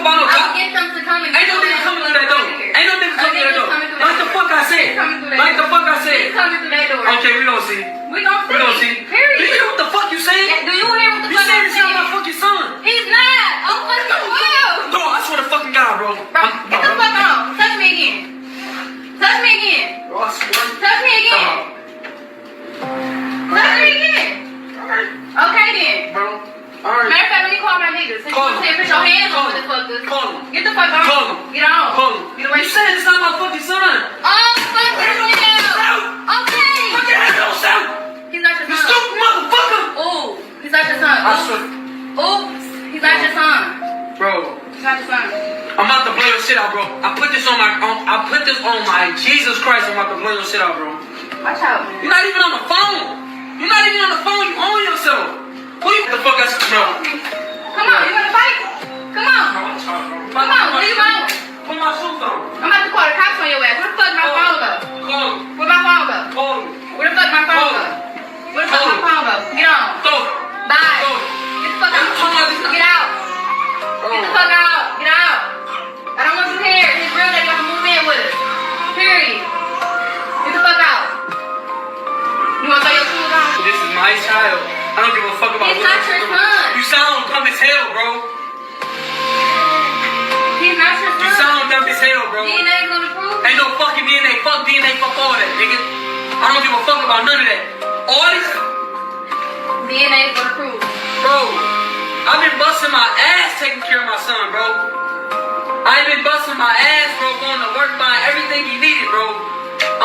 fuck about no job. I'll get them to come and ain't no nigga coming through that door. Ain't no nigga coming through that door. Like the fuck I said. Like the fuck I said. He's coming through that door. Okay, we don't see. We don't see. Period. Do you hear what the fuck you saying? Yeah, do you hear what the fuck you saying? I'm saying? He's not my fucking son. He's not. Oh, fucking will. No, I swear to fucking God, bro. Get the fuck on. Touch me again. Touch me again. Bro, I swear. Touch me again. Touch me again. Alright. Okay then. Bro. Alright. Matter of fact, let me call my niggas. Since you said put your hands on this fucker. Call him. Get the fuck on. Call him. Get on. Call him. Get away. You said it's not my fucking son. Oh, fucking hell. Okay. Fucking hell, son. He's not your You son. stupid motherfucker. Ooh, he's not your son. I swear. Oops, he's not your son. Bro. He's not your son. I'm about to blow your shit out, bro. I put this on my Jesus Christ. I'm about to blow your shit out, bro. Watch out. You're not even on the phone. You're not even on the phone. You own yourself. Who you the fuck else, bro? Come on, you wanna fight? Come on. Come on, what do you want? Put my shoes on. I'm about to call the cops on your ass. Where the fuck my phone go? Call him. Where my phone go? Call him. Where the fuck my phone go? Where the fuck my phone go? Get on. Go. Bye. Go. Get the fuck out. Get out. Get the fuck out. Get out. I don't want you here. It's real that you have to move in with us. Period. Get the fuck out. You want to throw your shoes on? This is my child. I don't give a fuck about He's not your son. You sound dumb as hell, bro. He's not your son. You sound dumb as hell, bro. DNA gonna prove it. Ain't no fucking DNA. Fuck DNA. Fuck all that, nigga. I don't give a fuck about none of that. All this. DNA is gonna prove it. Bro, I've been busting my ass taking care of my son, bro. I've been busting my ass, bro, going to work, buying everything he needed, bro.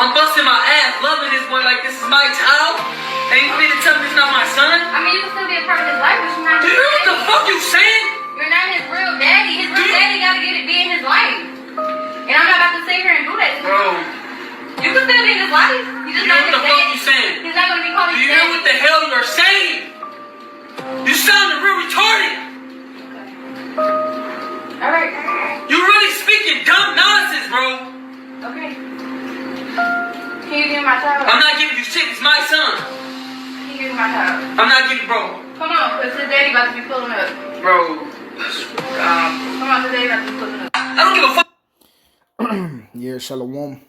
I'm busting my ass, loving this boy like this is my child. And you mean to tell me it's not my son? I mean, you can still be a part of his life, but you're not Do his you hear what the daddy. fuck you saying? You're not his real daddy. His real daddy gotta be in his life. And I'm not about to sit here and do that to you. Bro. You can still be in his life. You just You not hear his what the fuck daddy. you saying? He's not gonna be called Do his you hear daddy. what the hell you're saying? You sounding real retarded. Alright. You really speaking dumb nonsense, bro. Okay. Can you give me my child? I'm not giving you shit, it's my son. Can you give me my child? I'm not giving, bro. Come on, because his daddy about to be pulling up. Bro. Come on, his daddy about to be pulling up. I don't give a fuck. Yeah, Shalom.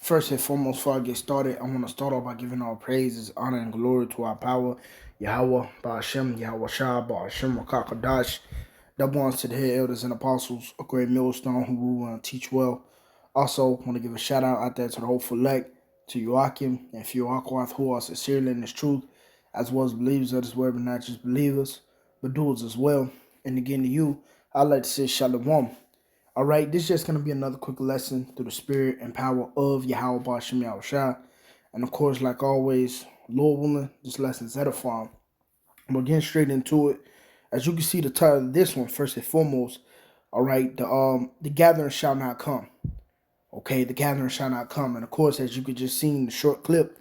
First and foremost, before I get started, I want to start off by giving all praises, honor, and glory to our power, Yahawah, bahasham, Yahawashi, bahasham, Rachaa Qadash. Double honors to the head elders and apostles, a great millstone who rule and teach well. Also, want to give a shout out there to the hopeful elect, to Yahawah and Yahawah who are sincerely in this truth, as well as believers of this word, but not just believers, but doers as well. And again to you, I'd like to say Shalom. All right, this is just going to be another quick lesson through the spirit and power of Yahawah, bahasham, Yahawashi. And of course, like always, Lord willing, this lesson is edifying. But getting straight into it, as you can see the title of this one, first and foremost, all right, the gathering shall not come. Okay, the gathering shall not come. And of course, as you could just see in the short clip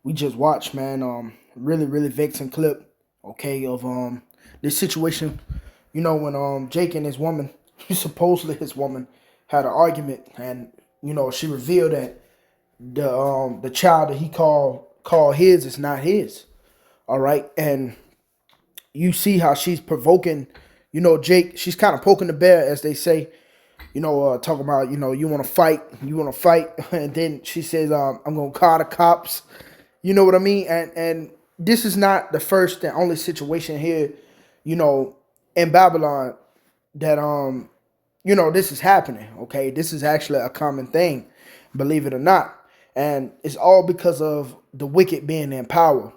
we just watched, man, really, really vexing clip, okay, of this situation. You know, when Jake and his woman, supposedly his woman, had an argument, and you know, she revealed that the child that he called his is not his. All right, and you see how she's provoking, you know, Jake. She's kind of poking the bear, as they say. You know, talking about, you know, you want to fight, and then she says, I'm gonna call the cops. You know what I mean? And this is not the first and only situation here, you know, in Babylon that you know, this is happening. Okay, this is actually a common thing, believe it or not, and it's all because of the wicked being in power.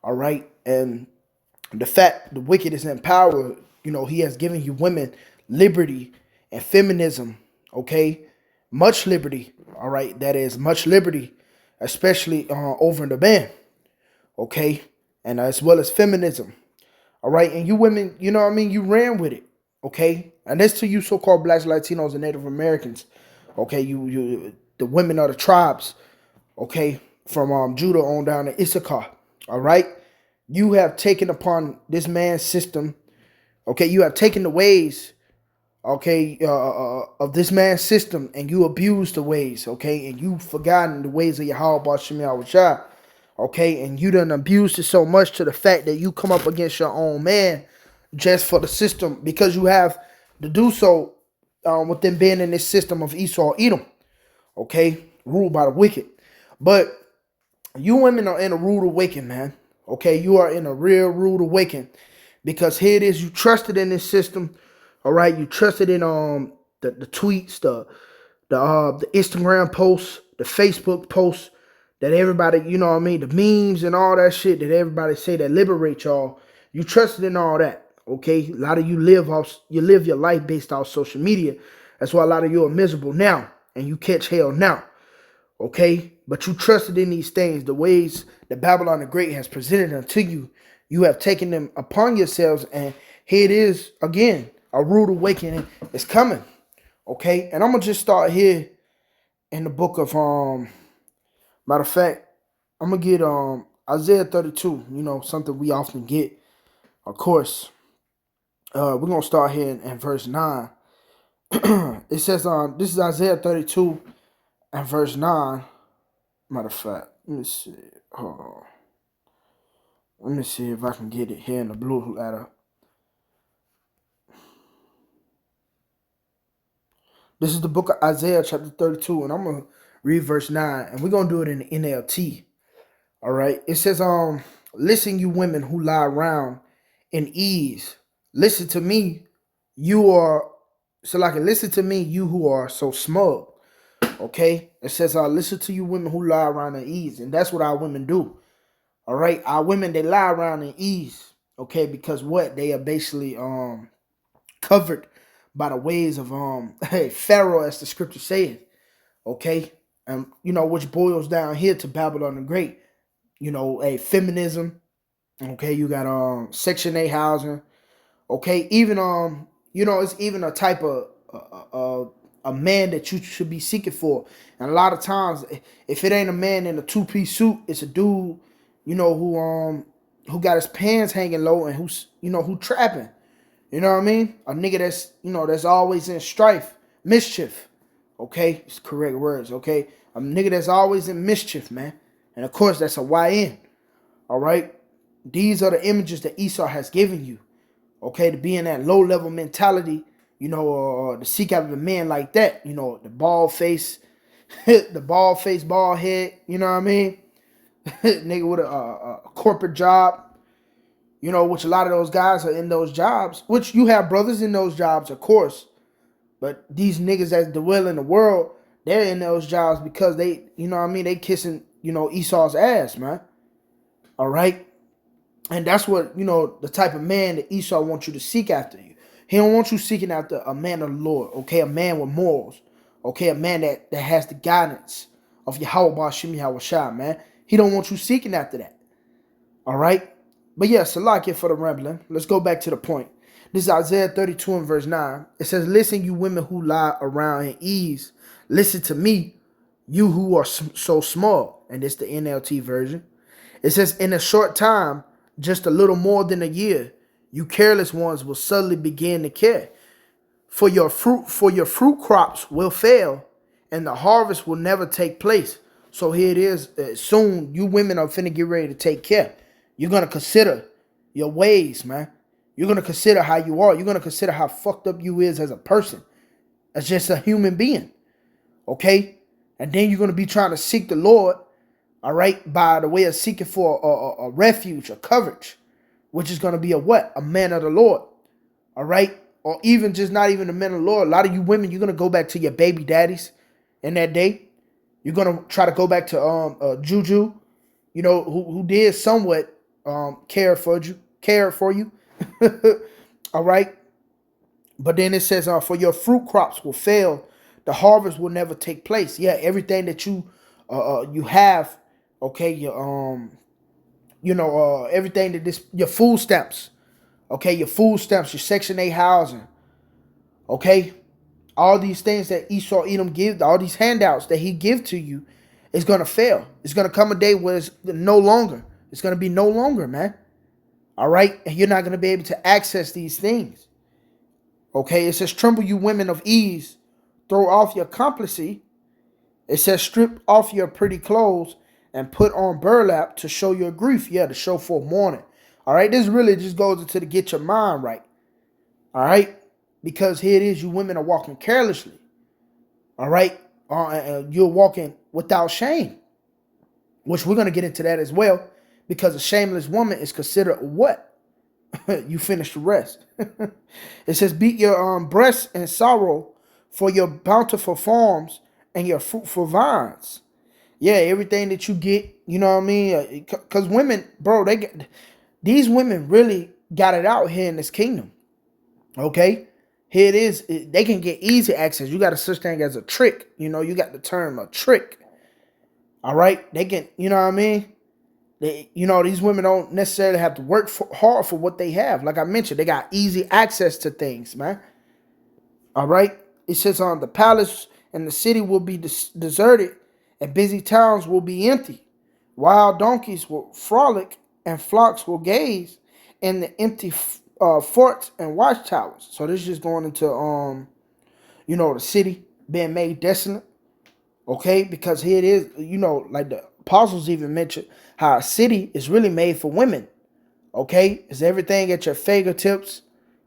All right, and the fact the wicked is in power, you know, he has given you women liberty and feminism, okay? Much liberty, all right? That is much liberty, especially over in the band, okay? And as well as feminism, all right? And you women, you know what I mean? You ran with it, okay? And that's to you so-called blacks, Latinos, and Native Americans, okay? You the women of the tribes, okay? From Judah on down to Issachar, all right? You have taken upon this man's system, okay? You have taken the ways, okay, of this man's system, and you abuse the ways, okay? And you've forgotten the ways of Yahawah, bahasham, Yahawashi, okay? And you done abused it so much to the fact that you come up against your own man just for the system, because you have to do so with them being in this system of Esau, Edom, okay, ruled by the wicked. But you women are in a rude awakening, man. Okay, you are in a real rude awakening because here it is. You trusted in this system, all right. You trusted in the tweets, the Instagram posts, the Facebook posts that everybody, you know what I mean, the memes and all that shit that everybody say that liberate y'all. You trusted in all that, okay? A lot of you live your life based off social media. That's why a lot of you are miserable now and you catch hell now, okay? But you trusted in these things, the ways that Babylon the Great has presented them to you. You have taken them upon yourselves, and here it is again. A rude awakening is coming, okay? And I'm gonna just start here in the book of matter of fact, I'm gonna get Isaiah 32. You know, something we often get, of course. We're gonna start here in verse 9. It says this is Isaiah 32 and verse 9. Matter of fact, let me see. Hold on. Let me see if I can get it here in the blue letter. This is the book of Isaiah chapter 32, and I'm gonna read verse 9, and we're gonna do it in the NLT. All right. It says, listen, you women who lie around in ease. Listen to me, listen to me, you who are so smug. Okay. It says, listen to you women who lie around in ease. And that's what our women do. All right. Our women, they lie around in ease. Okay. Because what? They are basically covered by the ways of Pharaoh, as the scripture says. Okay. And you know, which boils down here to Babylon the Great. You know, feminism. Okay, you got Section 8 housing. Okay, even you know, it's even a type of a man that you should be seeking for. And a lot of times, if it ain't a man in a two-piece suit, it's a dude, you know, who got his pants hanging low and who trapping. You know what I mean? A nigga that's, you know, that's always in strife, mischief. Okay, it's correct words. Okay, a nigga that's always in mischief, man. And of course, that's a YN. All right. These are the images that Esau has given you. Okay, to be in that low level mentality, you know, to seek out a man like that, you know, the bald face, bald head, you know what I mean? Nigga with a corporate job, you know, which a lot of those guys are in those jobs, which you have brothers in those jobs, of course. But these niggas that dwell in the world, they're in those jobs because they, you know what I mean, they kissing, you know, Esau's ass, man. All right. And that's what, you know, the type of man that Esau wants you to seek after you. He don't want you seeking after a man of the Lord, okay? A man with morals, okay? A man that has the guidance of Yahawah, bahasham, Yahawashi, man. He don't want you seeking after that, all right? But yeah, Salakia for the rambling. Let's go back to the point. This is Isaiah 32 and verse 9. It says, listen, you women who lie around in ease. Listen to me, you who are so small. And it's the NLT version. It says, in a short time, just a little more than a year, you careless ones will suddenly begin to care. For your fruit crops will fail, and the harvest will never take place. So here it is. Soon, you women are finna get ready to take care. You're gonna consider your ways, man. You're gonna consider how you are. You're gonna consider how fucked up you is as a person, as just a human being. Okay, and then you're gonna be trying to seek the Lord. All right, by the way of seeking for a refuge, a coverage, which is going to be a what? A man of the Lord. All right, or even just not even a man of the Lord. A lot of you women, you're going to go back to your baby daddies in that day. You're going to try to go back to Juju, you know, who did somewhat care for you. All right, but then it says, for your fruit crops will fail, the harvest will never take place. Yeah, everything that you have. Okay, your everything that your food stamps, okay, your food stamps, your Section 8 housing, okay, all these things that Esau Edom give, all these handouts that he give to you, is gonna fail. It's gonna come a day where it's no longer. It's gonna be no longer, man. All right, and you're not gonna be able to access these things. Okay, it says, tremble, you women of ease, throw off your complacency. It says, strip off your pretty clothes and put on burlap to show your grief. Yeah, to show forth mourning. All right, this really just goes into to get your mind right. All right, because here it is, you women are walking carelessly. All right? You're walking without shame, which we're going to get into that as well, because a shameless woman is considered what? You finish the rest. It says, beat your breasts in sorrow for your bountiful farms and your fruitful vines. Yeah, everything that you get, you know what I mean? Because women, bro, these women really got it out here in this kingdom. Okay? Here it is. They can get easy access. You got a such thing as a trick. You know, you got the term a trick. All right? They can, you know what I mean? These women don't necessarily have to work hard for what they have. Like I mentioned, they got easy access to things, man. All right? It says the palace and the city will be deserted, and busy towns will be empty. Wild donkeys will frolic, and flocks will gaze in the empty forts and watchtowers. So this is just going into the city being made desolate. Okay, because here it is, like the apostles even mentioned how a city is really made for women. Okay, it's everything at your fingertips.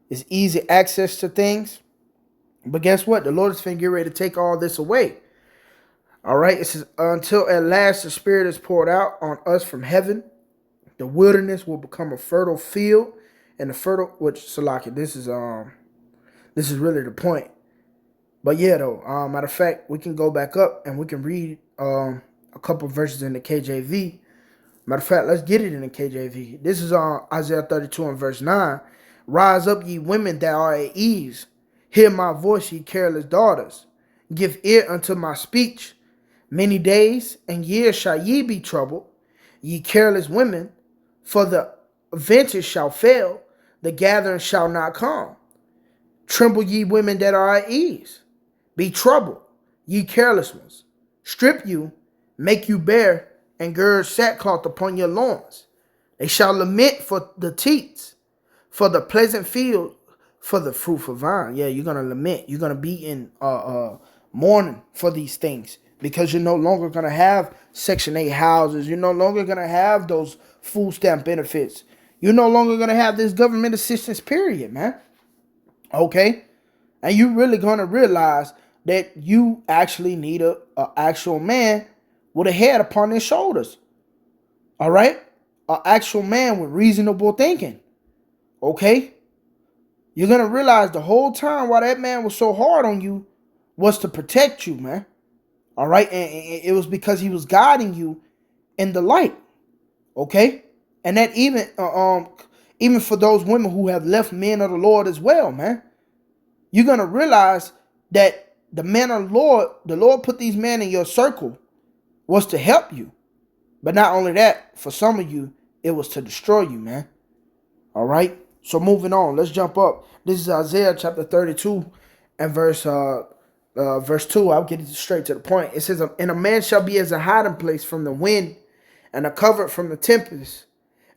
It's easy access to things. But guess what? The Lord is finna get ready to take all this away. All right, it says, until at last the Spirit is poured out on us from heaven, the wilderness will become a fertile field, and the fertile, which Salaki, this is really the point. But yeah, though, matter of fact, we can go back up and we can read a couple verses in the KJV. Matter of fact, let's get it in the KJV. This is Isaiah 32 and verse 9. Rise up, ye women that are at ease. Hear my voice, ye careless daughters. Give ear unto my speech. Many days and years shall ye be troubled, ye careless women, for the vintage shall fail, the gathering shall not come. Tremble, ye women that are at ease. Be troubled, ye careless ones. Strip you, make you bare, and gird sackcloth upon your loins. They shall lament for the teats, for the pleasant field, for the fruitful vine. Yeah, you're gonna lament. You're gonna be in mourning for these things, because you're no longer gonna have Section 8 houses. You're no longer gonna have those food stamp benefits. You're no longer gonna have this government assistance, period, man. Okay? And you're really gonna realize that you actually need a actual man with a head upon his shoulders. All right? An actual man with reasonable thinking. Okay? You're going to realize the whole time why that man was so hard on you was to protect you, man. All right? And it was because he was guiding you in the light. Okay? And that even for those women who have left men of the Lord as well, man. You're going to realize that the men of the Lord put these men in your circle was to help you. But not only that, for some of you, it was to destroy you, man. All right? So moving on, let's jump up. This is Isaiah chapter 32 and verse 2. I'll get it straight to the point. It says, and a man shall be as a hiding place from the wind, and a covert from the tempest,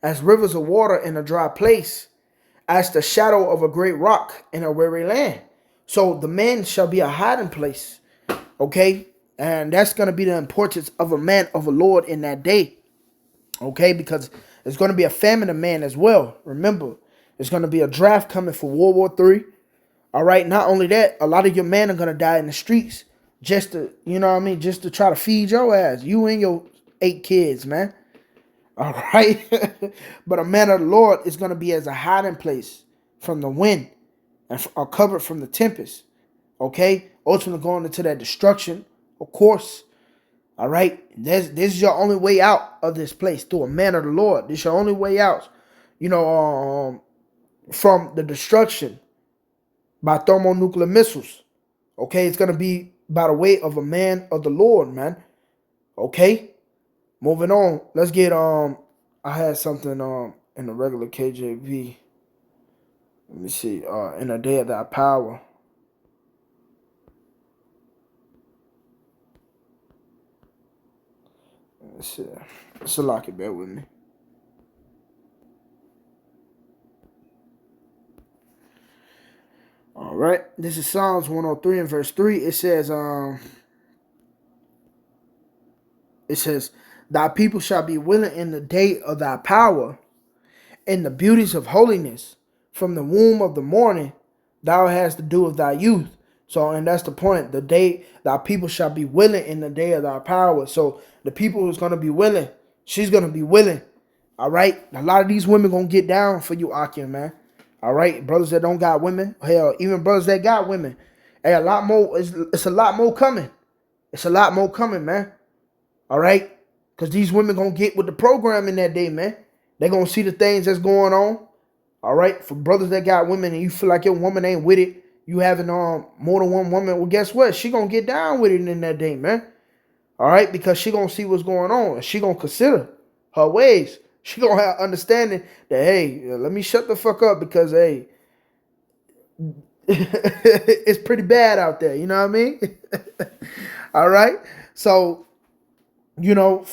as rivers of water in a dry place, as the shadow of a great rock in a weary land. So the man shall be a hiding place. Okay? And that's going to be the importance of a man of the Lord in that day. Okay? Because there's going to be a famine of man as well. Remember, there's going to be a draft coming for World War III. All right? Not only that, a lot of your men are going to die in the streets just to, just to try to feed your ass. You and your 8 kids, man. All right? But a man of the Lord is going to be as a hiding place from the wind and are covered from the tempest. Okay? Ultimately going into that destruction, of course. All right? This is your only way out of this place, through a man of the Lord. This is your only way out, from the destruction by thermonuclear missiles. Okay? It's going to be by the way of a man of the Lord, man. Okay? Moving on. Let's get, I had something in the regular KJV. Let me see. In the day of thy power. Let's see. Salaki, bear with me. All right. This is Psalms 103 and verse 3. It says, thy people shall be willing in the day of thy power, in the beauties of holiness, from the womb of the morning, Thou hast to do with thy youth. So, and that's the point. The day thy people shall be willing in the day of thy power. So the people who's gonna be willing, she's gonna be willing. All right. A lot of these women gonna get down for you, Akim, man. All right, brothers that don't got women, hell, even brothers that got women. Hey, a lot more. It's a lot more coming. It's a lot more coming, man. All right, because these women gonna get with the program in that day, man. They gonna see the things that's going on. All right, for brothers that got women and you feel like your woman ain't with it, you having more than one woman. Well, guess what? She gonna get down with it in that day, man. All right, because she gonna see what's going on and she gonna consider her ways. She gonna have understanding that, hey, let me shut the fuck up because, hey, it's pretty bad out there. You know what I mean? All right. So, you know,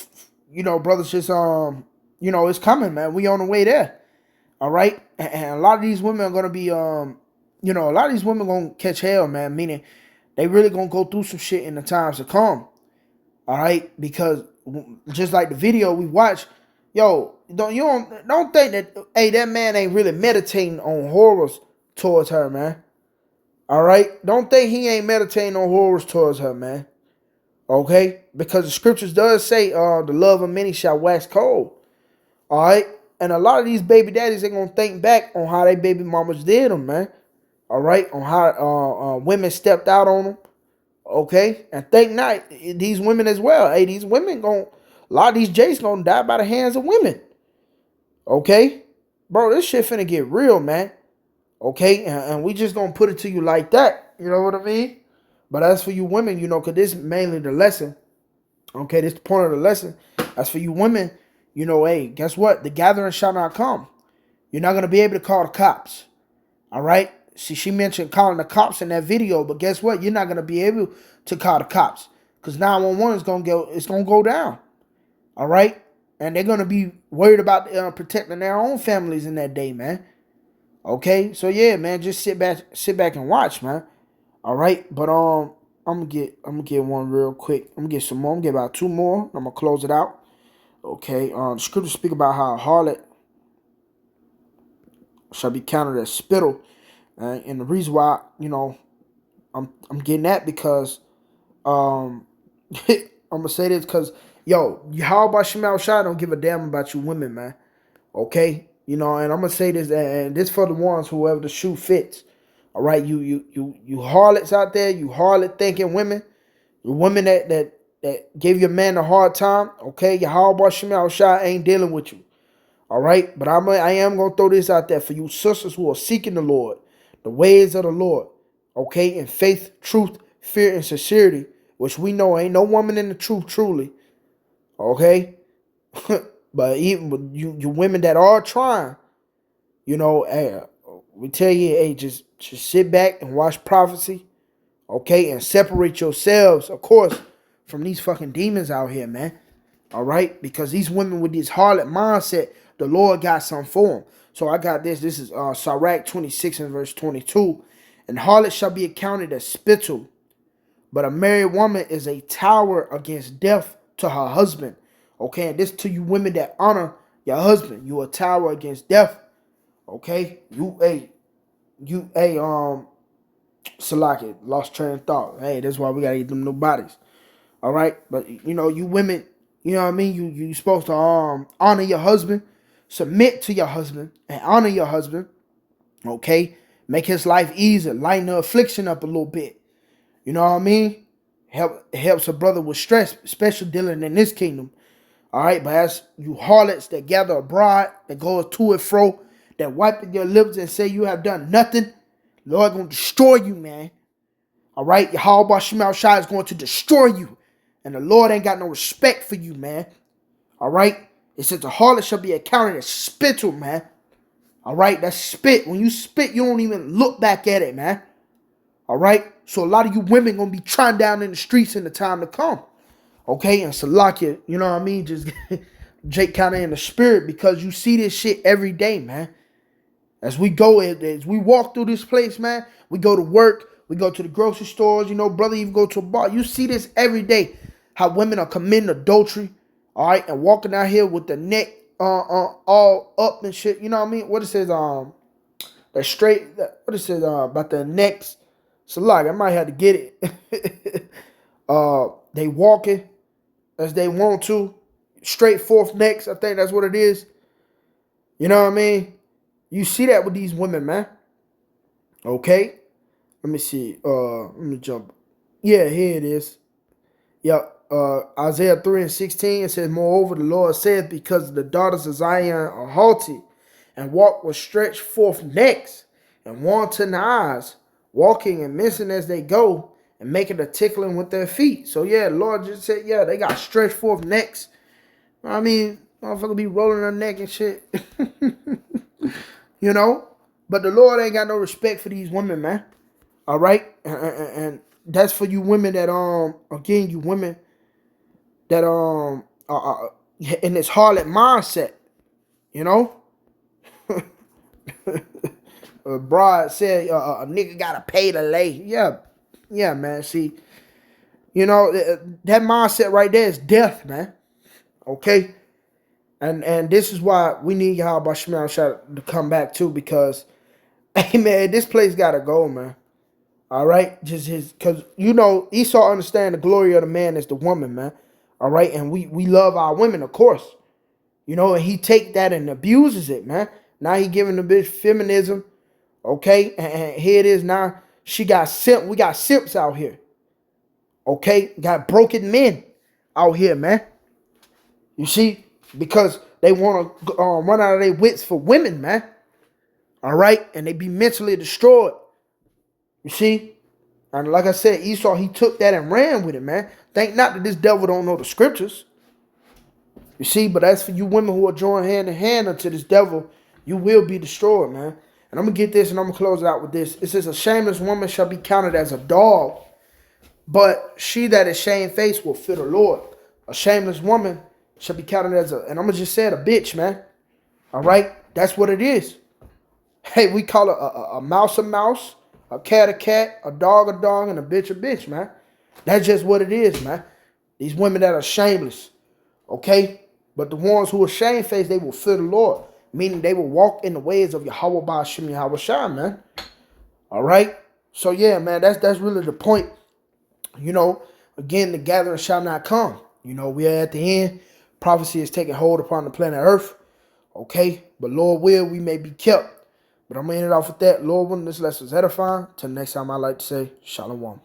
brothers, just it's coming, man. We on the way there. All right. And a lot of these women are gonna be a lot of these women gonna catch hell, man. Meaning they really gonna go through some shit in the times to come. All right, because just like the video we watched, yo, don't think that, hey, that man ain't really meditating on horrors towards her, man. All right, don't think he ain't meditating on horrors towards her, man. Okay, because the scriptures does say, the love of many shall wax cold. All right, and a lot of these baby daddies they gonna think back on how they baby mamas did them, man. All right, on how women stepped out on them. Okay, and think not these women as well. Hey, these women a lot of these Jays gonna die by the hands of women. Okay, bro, this shit finna get real, man. Okay, and we just gonna put it to you like that. You know what I mean? But as for you women, cause this is mainly the lesson. Okay, this is the point of the lesson. As for you women, hey, guess what? The gathering shall not come. You're not gonna be able to call the cops. All right. See, she mentioned calling the cops in that video, but guess what? You're not gonna be able to call the cops because 911 is gonna go down. All right, and they're gonna be worried about protecting their own families in that day, man. Okay, so yeah, man, just sit back and watch, man. All right, but I'm gonna get one real quick. I'm gonna get some more. I'm gonna get about two more. I'm gonna close it out. Okay, the scriptures speak about how a harlot shall be counted as spittle. And the reason why, I'm getting that because I'm gonna say this because Yahawashi don't give a damn about you women, man. Okay, and I'm gonna say this, and this for the ones whoever the shoe fits. All right, you harlots out there, you harlot thinking women, the women that gave your man a hard time. Okay, Yahawashi ain't dealing with you. All right, but I am gonna throw this out there for you sisters who are seeking the Lord. The ways of the Lord, okay, in faith, truth, fear, and sincerity, which we know ain't no woman in the truth truly, okay? But even with you women that are trying, hey, we tell you, hey, just sit back and watch prophecy, okay, and separate yourselves, of course, from these fucking demons out here, man. All right, because these women with this harlot mindset, the Lord got something for them. So I got this. This is Sirach 26 and verse 22. And harlot shall be accounted as spittle, but a married woman is a tower against death to her husband. Okay, and this to you women that honor your husband. You a tower against death. Okay, Salaki, lost train of thought. Hey, that's why we gotta get them new bodies. All right, but you women, you know what I mean. You supposed to honor your husband. Submit to your husband and honor your husband, okay? Make his life easier, lighten the affliction up a little bit. You know what I mean? Helps a brother with stress, especially dealing in this kingdom. All right, but as you harlots that gather abroad, that go to and fro, that wipe your lips and say you have done nothing, the Lord gonna destroy you, man. All right, Yahawashi is going to destroy you, and the Lord ain't got no respect for you, man. All right. It says the harlot shall be accounted as spittle, man. All right, that's spit. When you spit, you don't even look back at it, man. All right, so a lot of you women gonna be trying down in the streets in the time to come. Okay, and Salakia, you know what I mean? Just Jake kind of in the spirit because you see this shit every day, man. As we walk through this place, man, we go to work, we go to the grocery stores, brother, even go to a bar. You see this every day, how women are committing adultery. All right, and walking out here with the neck all up and shit. You know what I mean? What it says, that straight, what is it, about the necks. So like, I might have to get it. They walking as they want to. Straight forth necks, I think that's what it is. You know what I mean? You see that with these women, man. Okay? Let me see. Let me jump. Yeah, here it is. Yep. Isaiah 3:16, it says, moreover, the Lord saith, because the daughters of Zion are haughty, and walk with stretched forth necks, and wanton eyes, walking and missing as they go, and making a tickling with their feet. So yeah, the Lord just said, yeah, they got stretched forth necks. I mean, motherfucker be rolling their neck and shit. You know? But the Lord ain't got no respect for these women, man. All right? And that's for you women that, again, you women that, are in this harlot mindset. You know? A bride said, a nigga gotta pay to lay. Yeah, man. See, you know, that mindset right there is death, man. Okay? And this is why we need Yahawashi to come back too, because, hey man, this place gotta go, man. All right, just because you know Esau understand the glory of the man is the woman, man. All right, and we love our women, of course. You know, and he take that and abuses it, man. Now he giving the bitch feminism, okay? And here it is now. She got simp. We got simps out here, okay? Got broken men out here, man. You see, because they want to run out of their wits for women, man. All right, and they be mentally destroyed. You see, and like I said, Esau, he took that and ran with it, man. Think not that this devil don't know the scriptures. You see, but as for you women who are joined hand in hand unto this devil, you will be destroyed, man. And I'm going to get this and I'm going to close it out with this. It says, a shameless woman shall be counted as a dog, but she that is shamefaced will fear the Lord. A shameless woman shall be counted as and I'm going to just say it, a bitch, man. All right? That's what it is. Hey, we call a mouse, a cat, a dog, and a bitch, man. That's just what it is, man. These women that are shameless, okay? But the ones who are shamefaced, they will fear the Lord, meaning they will walk in the ways of Yahawah, bahasham, Yahawashi, man. All right? So, yeah, man, that's really the point. You know, again, the gathering shall not come. You know, we are at the end. Prophecy is taking hold upon the planet Earth, okay? But Lord will, we may be kept. But I'm going to end it off with that. Lord willing, this lesson is edifying. Till next time, I like to say, Shalom.